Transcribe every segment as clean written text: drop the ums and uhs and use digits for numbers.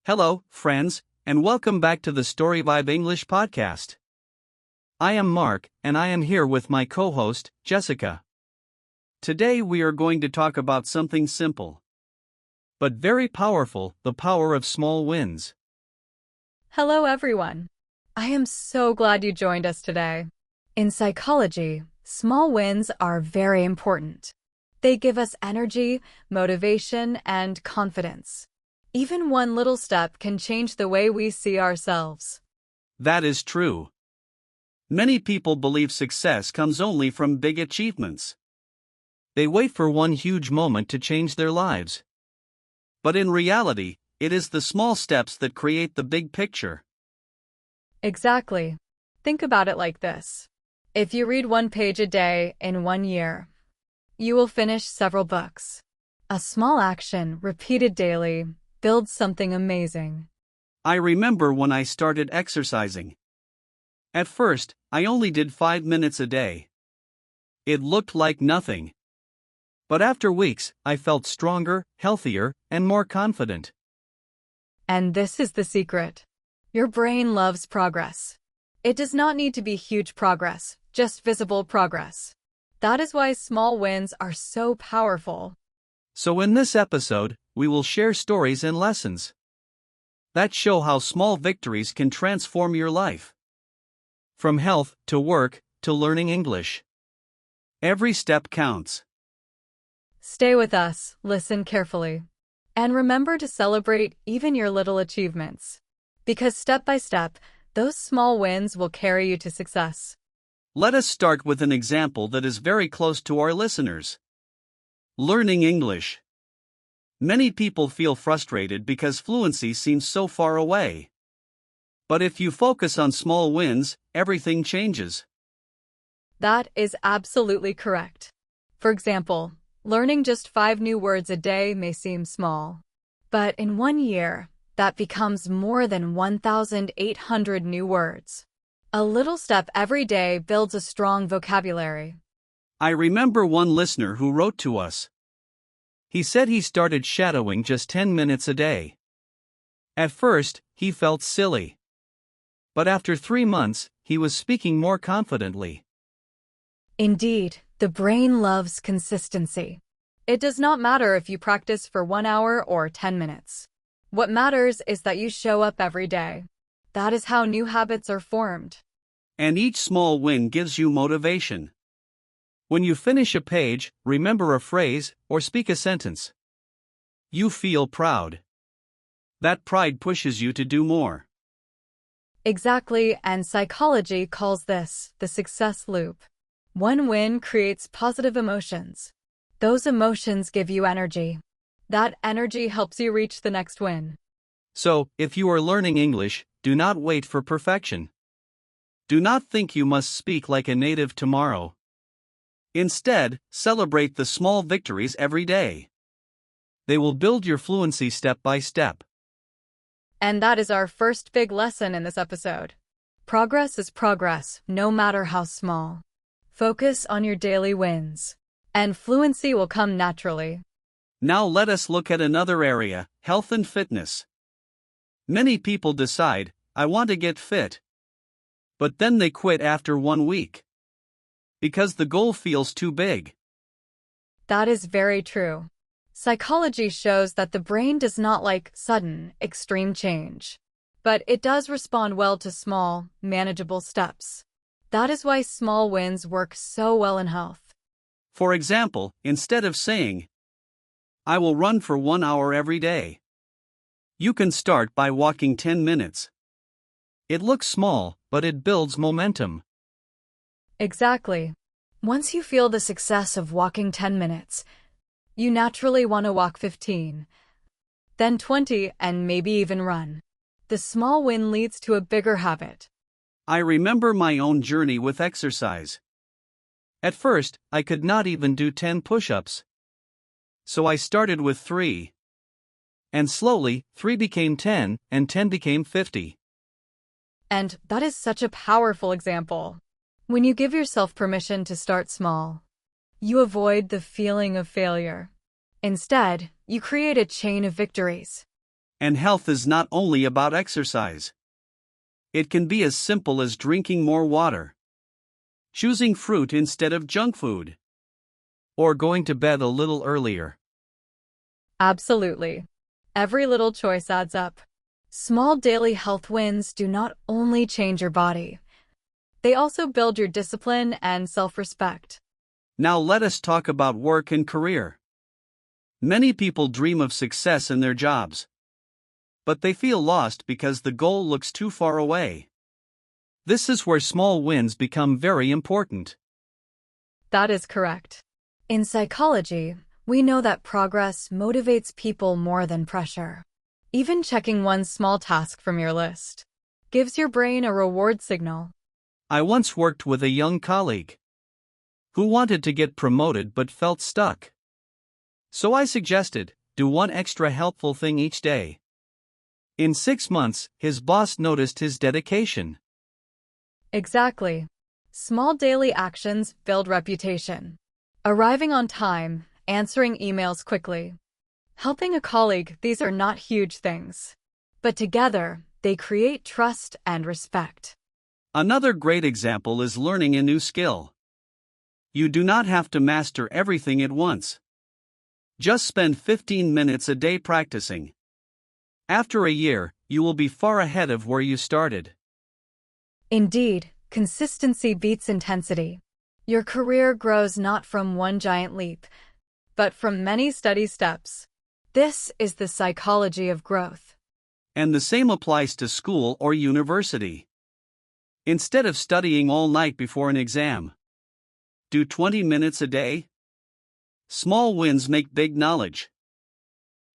Hello, friends, and welcome back to the StoryVibe English Podcast. I am Mark, and I am here with my co-host, Jessica. Today we are going to talk about something simple, but very powerful: the power of small wins. Hello, everyone. I am so glad you joined us today. In psychology, small wins are very important. They give us energy, motivation, and confidence. Even one little step can change the way we see ourselves. That is true. Many people believe success comes only from big achievements. They wait for one huge moment to change their lives. But in reality, it is the small steps that create the big picture. Exactly. Think about it like this. If you read one page a day in 1 year, you will finish several books. A small action, repeated daily, builds something amazing. I remember when I started exercising. At first, I only did 5 minutes a day. It looked like nothing. But after weeks, I felt stronger, healthier, and more confident. And this is the secret. Your brain loves progress. It does not need to be huge progress, just visible progress. That is why small wins are so powerful. So in this episode, we will share stories and lessons that show how small victories can transform your life. From health, to work, to learning English. Every step counts. Stay with us, listen carefully, and remember to celebrate even your little achievements. Because step by step, those small wins will carry you to success. Let us start with an example that is very close to our listeners. Learning English. Many people feel frustrated because fluency seems so far away. But if you focus on small wins, everything changes. That is absolutely correct. For example, learning just 5 new words a day may seem small. But in 1 year, that becomes more than 1,800 new words. A little step every day builds a strong vocabulary. I remember one listener who wrote to us. He said he started shadowing just 10 minutes a day. At first, he felt silly. But after 3 months, he was speaking more confidently. Indeed, the brain loves consistency. It does not matter if you practice for 1 hour or 10 minutes. What matters is that you show up every day. That is how new habits are formed. And each small win gives you motivation. When you finish a page, remember a phrase, or speak a sentence, you feel proud. That pride pushes you to do more. Exactly, and psychology calls this the success loop. One win creates positive emotions. Those emotions give you energy. That energy helps you reach the next win. So, if you are learning English, do not wait for perfection. Do not think you must speak like a native tomorrow. Instead, celebrate the small victories every day. They will build your fluency step by step. And that is our first big lesson in this episode. Progress is progress, no matter how small. Focus on your daily wins, and fluency will come naturally. Now let us look at another area: health and fitness. Many people decide, I want to get fit. But then they quit after 1 week. Because the goal feels too big. That is very true. Psychology shows that the brain does not like sudden, extreme change. But it does respond well to small, manageable steps. That is why small wins work so well in health. For example, instead of saying, I will run for 1 hour every day, you can start by walking 10 minutes. It looks small, but it builds momentum. Exactly. Once you feel the success of walking 10 minutes, you naturally want to walk 15, then 20, and maybe even run. The small win leads to a bigger habit. I remember my own journey with exercise. At first, I could not even do 10 push-ups. So I started with 3. And slowly, 3 became 10, and 10 became 50. And that is such a powerful example. When you give yourself permission to start small, you avoid the feeling of failure. Instead, you create a chain of victories. And health is not only about exercise. It can be as simple as drinking more water, choosing fruit instead of junk food, or going to bed a little earlier. Absolutely. Every little choice adds up. Small daily health wins do not only change your body, they also build your discipline and self-respect. Now let us talk about work and career. Many people dream of success in their jobs, but they feel lost because the goal looks too far away. This is where small wins become very important. That is correct. In psychology, we know that progress motivates people more than pressure. Even checking one small task from your list gives your brain a reward signal. I once worked with a young colleague who wanted to get promoted but felt stuck. So I suggested, do one extra helpful thing each day. In 6 months, his boss noticed his dedication. Exactly. Small daily actions build reputation. Arriving on time, answering emails quickly, helping a colleague, these are not huge things. But together, they create trust and respect. Another great example is learning a new skill. You do not have to master everything at once. Just spend 15 minutes a day practicing. After a year, you will be far ahead of where you started. Indeed, consistency beats intensity. Your career grows not from one giant leap, but from many steady steps. This is the psychology of growth. And the same applies to school or university. Instead of studying all night before an exam, do 20 minutes a day. Small wins make big knowledge.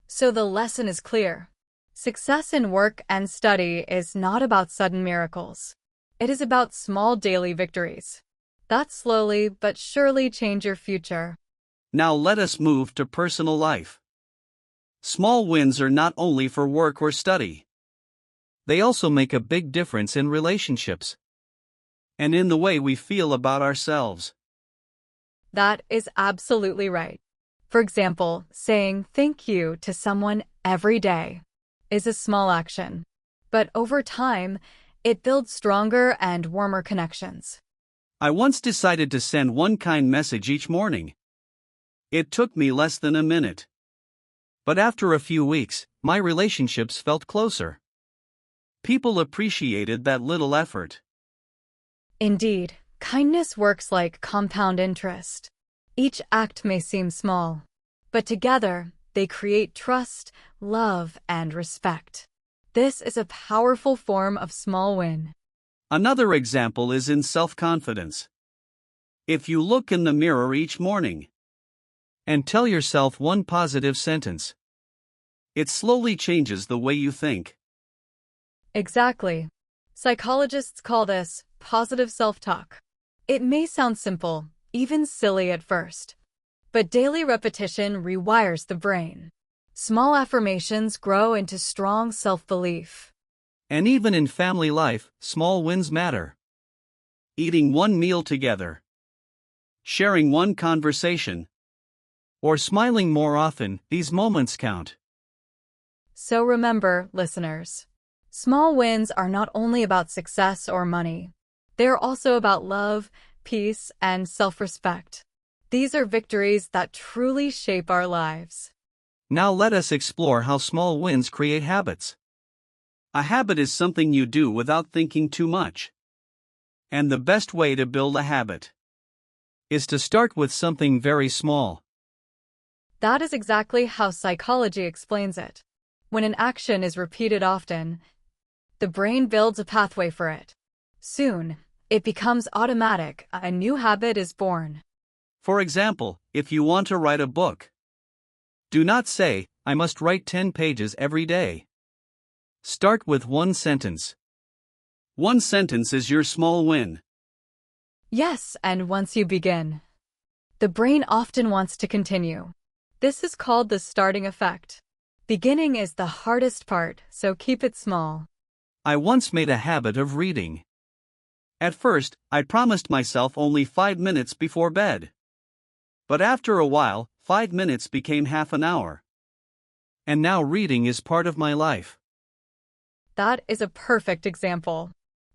So the lesson is clear. Success in work and study is not about sudden miracles. It is about small daily victories that slowly but surely change your future. Now let us move to personal life. Small wins are not only for work or study. They also make a big difference in relationships and in the way we feel about ourselves. That is absolutely right. For example, saying thank you to someone every day is a small action, but over time, it builds stronger and warmer connections. I once decided to send one kind message each morning. It took me less than a minute. But after a few weeks, my relationships felt closer. People appreciated that little effort. Indeed, kindness works like compound interest. Each act may seem small, but together, they create trust, love, and respect. This is a powerful form of small win. Another example is in self-confidence. If you look in the mirror each morning and tell yourself one positive sentence, it slowly changes the way you think. Exactly. Psychologists call this positive self-talk. It may sound simple, even silly at first, but daily repetition rewires the brain. Small affirmations grow into strong self-belief. And even in family life, small wins matter. Eating one meal together, sharing one conversation, or smiling more often, these moments count. So remember, listeners, small wins are not only about success or money. They are also about love, peace, and self-respect. These are victories that truly shape our lives. Now let us explore how small wins create habits. A habit is something you do without thinking too much. And the best way to build a habit is to start with something very small. That is exactly how psychology explains it. When an action is repeated often, the brain builds a pathway for it. Soon, it becomes automatic. A new habit is born. For example, if you want to write a book, do not say, I must write 10 pages every day. Start with one sentence. One sentence is your small win. Yes, and once you begin, the brain often wants to continue. This is called the starting effect. Beginning is the hardest part, so keep it small. I once made a habit of reading. At first, I promised myself only 5 minutes before bed. But after a while, 5 minutes became half an hour. And now reading is part of my life. That is a perfect example.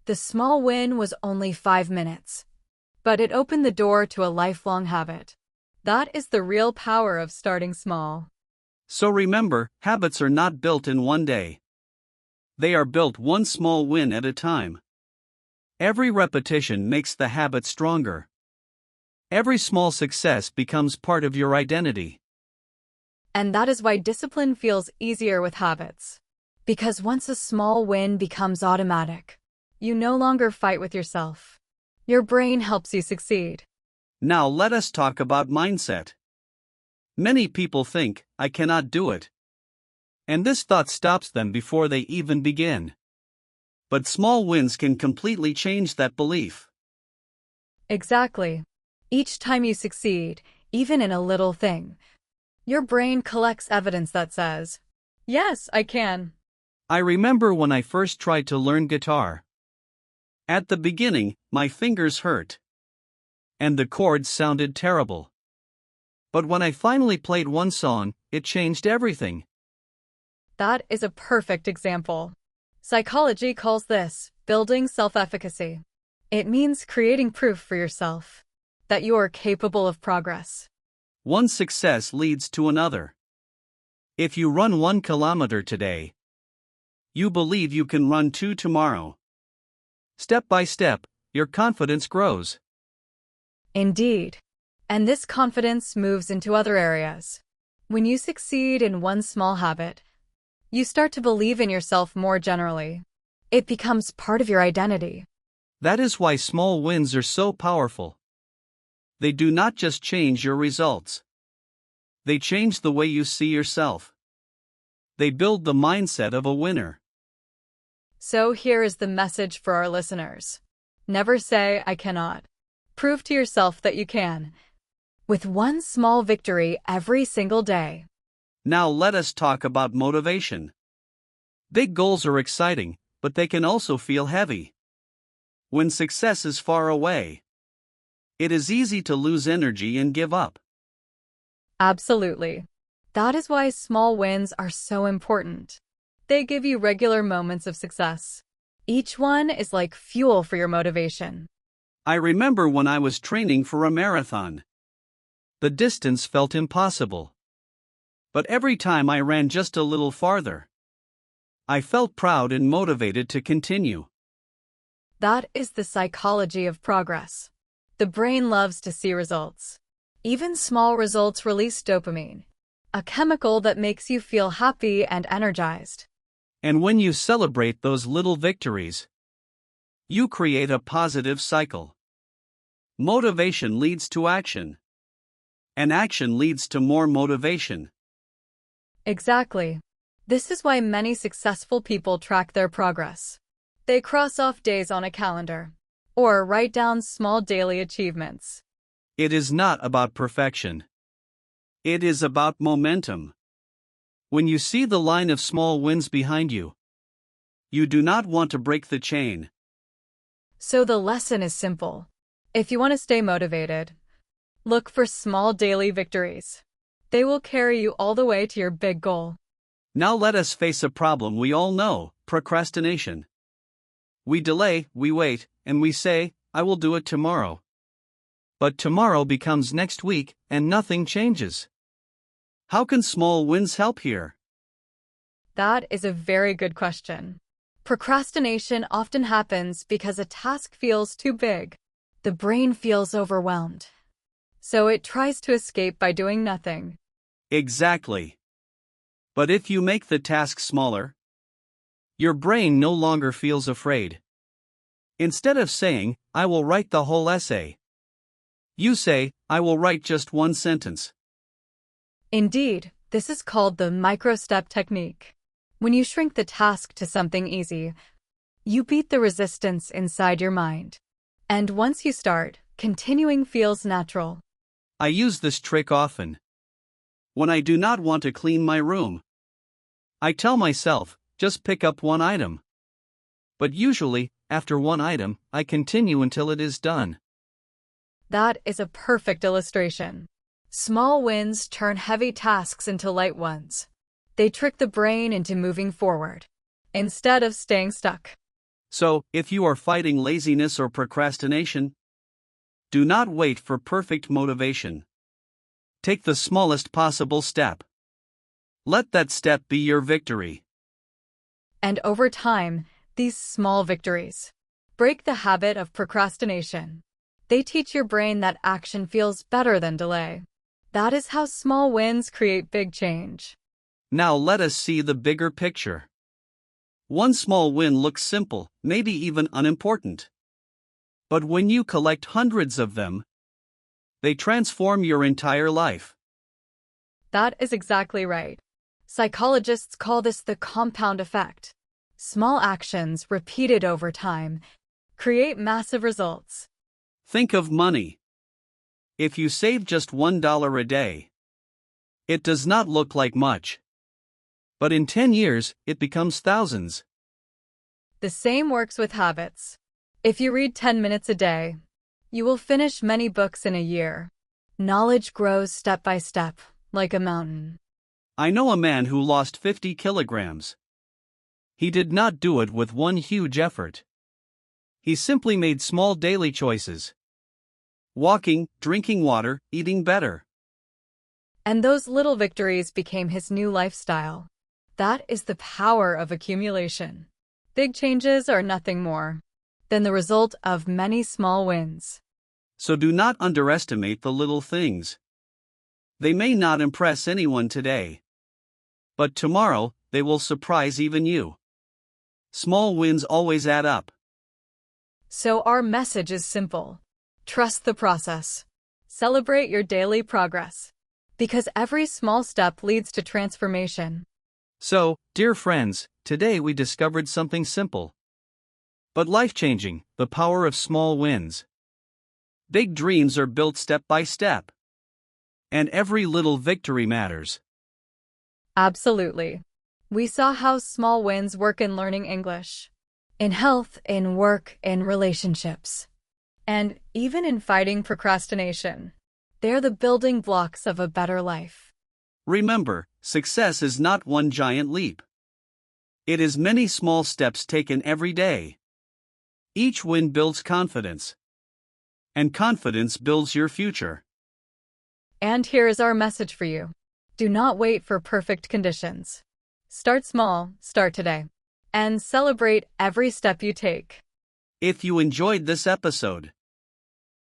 The small win was only 5 minutes, but it opened the door to a lifelong habit. That is the real power of starting small. So remember, habits are not built in one day. They are built one small win at a time. Every repetition makes the habit stronger. Every small success becomes part of your identity. And that is why discipline feels easier with habits. Because once a small win becomes automatic, you no longer fight with yourself. Your brain helps you succeed. Now let us talk about mindset. Many people think, I cannot do it. And this thought stops them before they even begin. But small wins can completely change that belief. Exactly. Each time you succeed, even in a little thing, your brain collects evidence that says, yes, I can. I remember when I first tried to learn guitar. At the beginning, my fingers hurt. And the chords sounded terrible. But when I finally played one song, it changed everything. That is a perfect example. Psychology calls this building self-efficacy. It means creating proof for yourself that you are capable of progress. One success leads to another. If you run 1 kilometer today, you believe you can run 2 tomorrow. Step by step, your confidence grows. Indeed. And this confidence moves into other areas. When you succeed in one small habit, you start to believe in yourself more generally. It becomes part of your identity. That is why small wins are so powerful. They do not just change your results. They change the way you see yourself. They build the mindset of a winner. So here is the message for our listeners. Never say, I cannot. Prove to yourself that you can. With one small victory every single day. Now let us talk about motivation. Big goals are exciting, but they can also feel heavy. When success is far away, it is easy to lose energy and give up. Absolutely. That is why small wins are so important. They give you regular moments of success. Each one is like fuel for your motivation. I remember when I was training for a marathon. The distance felt impossible. But every time I ran just a little farther, I felt proud and motivated to continue. That is the psychology of progress. The brain loves to see results. Even small results release dopamine, a chemical that makes you feel happy and energized. And when you celebrate those little victories, you create a positive cycle. Motivation leads to action. And action leads to more motivation. Exactly. This is why many successful people track their progress. They cross off days on a calendar, or write down small daily achievements. It is not about perfection. It is about momentum. When you see the line of small wins behind you, you do not want to break the chain. So the lesson is simple. If you want to stay motivated, look for small daily victories. They will carry you all the way to your big goal. Now let us face a problem we all know: procrastination. We delay, we wait, and we say, I will do it tomorrow. But tomorrow becomes next week, and nothing changes. How can small wins help here? That is a very good question. Procrastination often happens because a task feels too big. The brain feels overwhelmed. So it tries to escape by doing nothing. Exactly. But if you make the task smaller, your brain no longer feels afraid. Instead of saying, I will write the whole essay, you say, I will write just one sentence. Indeed, this is called the micro-step technique. When you shrink the task to something easy, you beat the resistance inside your mind. And once you start, continuing feels natural. I use this trick often. When I do not want to clean my room, I tell myself, just pick up one item. But usually, after one item, I continue until it is done. That is a perfect illustration. Small wins turn heavy tasks into light ones. They trick the brain into moving forward instead of staying stuck. So, if you are fighting laziness or procrastination, do not wait for perfect motivation. Take the smallest possible step. Let that step be your victory. And over time, these small victories break the habit of procrastination. They teach your brain that action feels better than delay. That is how small wins create big change. Now let us see the bigger picture. One small win looks simple, maybe even unimportant. But when you collect hundreds of them, they transform your entire life. That is exactly right. Psychologists call this the compound effect. Small actions repeated over time create massive results. Think of money. If you save just $1 a day, it does not look like much. But in 10 years, it becomes thousands. The same works with habits. If you read 10 minutes a day, you will finish many books in a year. Knowledge grows step by step, like a mountain. I know a man who lost 50 kilograms. He did not do it with one huge effort. He simply made small daily choices. Walking, drinking water, eating better. And those little victories became his new lifestyle. That is the power of accumulation. Big changes are nothing more than the result of many small wins. So do not underestimate the little things. They may not impress anyone today, but tomorrow they will surprise even you. Small wins always add up. So our message is simple. Trust the process. Celebrate your daily progress. Because every small step leads to transformation. So, dear friends, today we discovered something simple but life-changing: the power of small wins. Big dreams are built step by step. And every little victory matters. Absolutely. We saw how small wins work in learning English, in health, in work, in relationships, and even in fighting procrastination. They're the building blocks of a better life. Remember, success is not one giant leap. It is many small steps taken every day. Each win builds confidence. And confidence builds your future. And here is our message for you. Do not wait for perfect conditions. Start small, start today. And celebrate every step you take. If you enjoyed this episode,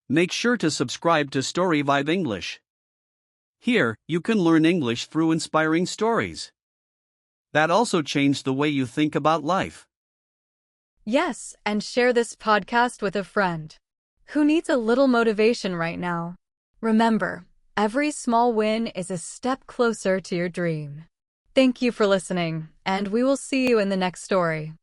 make sure to subscribe to StoryVibe English. Here, you can learn English through inspiring stories that also change the way you think about life. Yes, and share this podcast with a friend who needs a little motivation right now. Remember, every small win is a step closer to your dream. Thank you for listening, and we will see you in the next story.